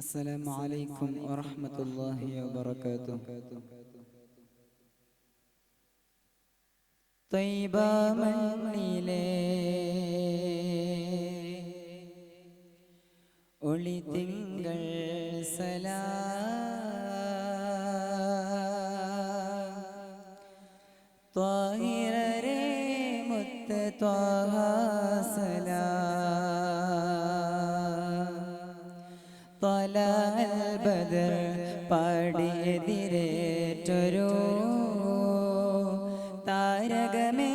السلام عليكم ورحمة الله وبركاته. طيبة മണ്ണിലെ ഒളി തിങ്കൾ സലാം ത്വാഹിറരേ മുത്ത് ത്വാഹ സലാം ത്വലഅൽ ബദർ പാടിയെതിരേറ്റൊരു താരകമേ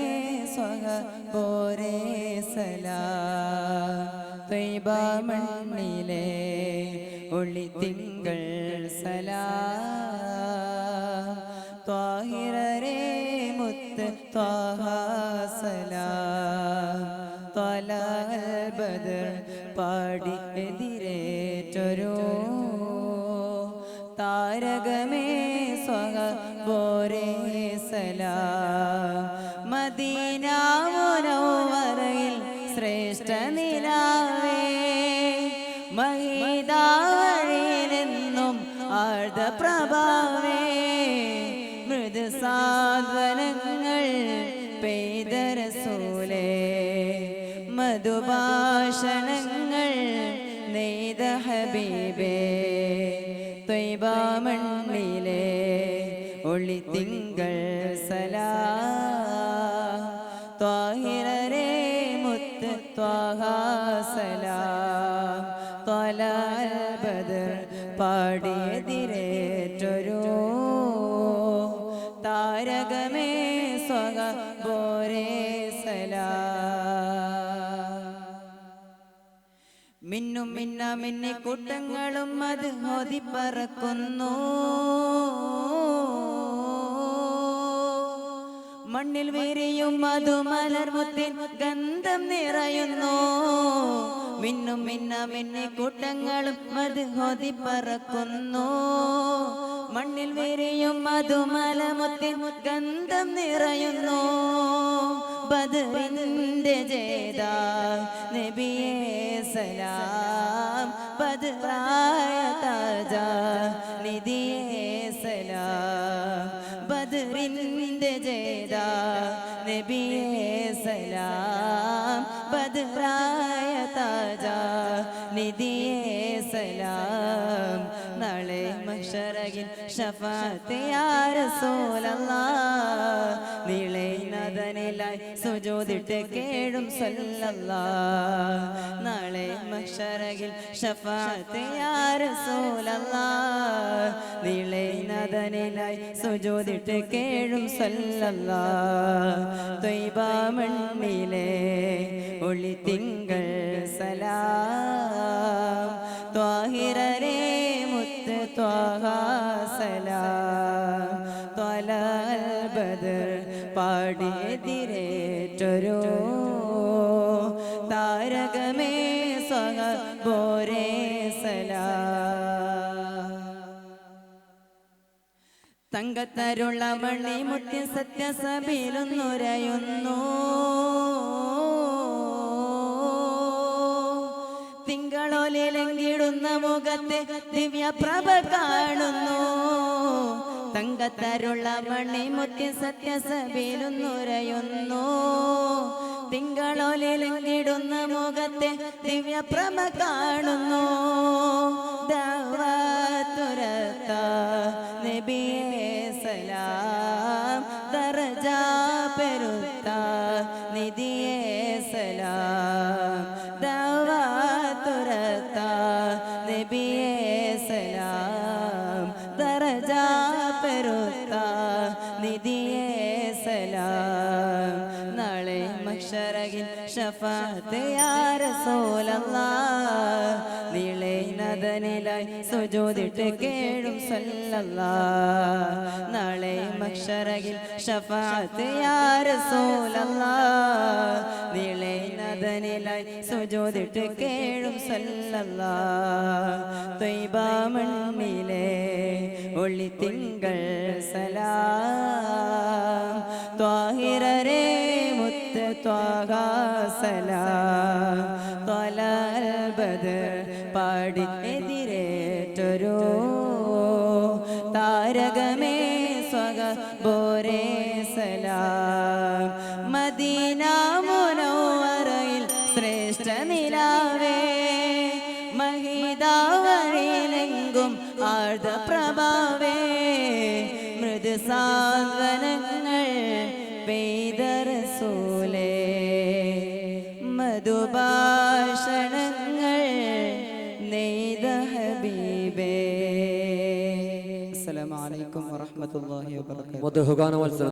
സ്വഹബോരേ സലാം ത്വയ്ബ മണ്ണിലെ ഒളി തിങ്കൾ സലാം ത്വാഹിറരേ മുത്ത് ത്വാഹ സലാം ത്വലഅൽ ബദർ പാടിയെതിരേറ്റൊരു താരകമേ സ്വഹബോരേ സലാം മദീന മുനവ്വറയിൽ ശ്രേഷ്ഠ നിലാവേ മഹിതാവഴിയിലെന്നും ആഴ്ത പ്രഭാവേ മൃദു സാന്ത്വനങ്ങൾ പെയ്ത റസൂലേ മധുഭാഷണങ്ങൾ നെയ്ത ഹബീബേ ത്വയ്ബ മണ്ണിലെ ഒളി തിങ്കൾ സലാം ത്വാഹിറരേ മുത്ത് ത്വാഹ സലാം ത്വലഅൽ ബദർ പാടിയെതിരേറ്റൊരു താരകമേ സ്വഹബോരേ സലാം മിന്നും മിന്ന മിന്നി കൂട്ടങ്ങളും അത് ഹോതി പറക്കുന്നു മണ്ണിൽ വീരിയും മധുമലർമുത്തിൻ ഗന്ധം നിറയുന്നു മിന്നും മിന്ന മിന്നി കൂട്ടങ്ങളും അത് ഹോതി പറക്കുന്നു മണ്ണിൽ വീരിയും മധുമലമുത്തിൻ ഗന്ധം നിറയുന്നു ബദറിന്റെ ജേതാ നബിയേ സലാം ബദറായ താജ നിധിയേ സലാം ബദറിന്റെ ജേതാ നബിയേ സലാം ബദറായ താജ നിധിയേ സലാം നാളെ മഹ്ശറയിൽ ശഫാഅത്ത് യാ റസൂലല്ലാഹ് നീളെ നദനിലായി സുജൂദിട്ട് കേഴും സല്ലല്ലാഹ് നാളെ മഹ്ശറയിൽ ശഫാഅത്ത് യാ റസൂലല്ലാഹ് നീളെ നദനിലായി സുജൂദിട്ട് കേഴും സല്ലല്ലാഹ് ത്വയ്ബ മണ്ണിലെ ഒളി തിങ്കൾ സലാം ത്വാഹിറരേ മുത്ത് ത്വാഹ സലാം ത്വലഅൽ ബദർ പാടിയെതിരേറ്റൊരു താരകമേ സ്വഹബോരേ സലാം തങ്കത്തരുള്ള മണിമുത്തി സത്യസഭയിലൊന്നുരയുന്നു തിങ്കളോലിലെങ്കിടുന്ന മുഖത്തെ ദിവ്യപ്രഭ കാണുന്നു തങ്കത്തരുള്ള മണിമുത്തി സത്യസഭയിലൊന്നുരയുന്നു തിങ്കളോലിലെങ്കിടുന്ന മുഖത്തെ ദിവ്യപ്രഭ കാണുന്നു ദഅവത്തുരത്ത നബിയേ സലാം ദർജ പെരുത്ത നിധിയേ സലാം ദഅവത്തുരത്ത നബിയേ സലാം ദർജ പെരുത്ത നിധിയേ സലാം നാളെ മഹ്ശറയിൽ ശഫാഅത്ത് യാ റസൂലല്ലാഹ് നീളെ നദനിലായി സുജൂദിട്ട് കേഴും സല്ലല്ലാഹ് നാളെ മഹ്ശറയിൽ ശഫാഅത്ത് യാ റസൂലല്ലാഹ് നീളെ നദനിലായി സുജൂദിട്ട് കേഴും സല്ലല്ലാഹ് ത്വയ്ബ മണ്ണിലെ ഒളി തിങ്കൾ സലാം ത്വാഹിറരേ മുത്ത് ത്വാഹ സലാം ത്വലഅൽ ബദർ പാടി എതിരേറ്റൊരു താരകമേ സ്വഗ ബോരേ സലാം. മദീന മുനവ്വറയിൽ ശ്രേഷ്ഠ നിലാവേ മഹിതാവഴിയിലെങ്കും ആഴ്ത പ്രഭാവേ മൃദു സാന്ത്വനങ്ങൾ പെയ്ത റസൂലേ മധുഭാഷണങ്ങൾ നെയ്ത ഹബീബേ. അസ്സലാമു അലൈക്കും വറഹ്മത്തുള്ളാഹി വബറകാതുഹു.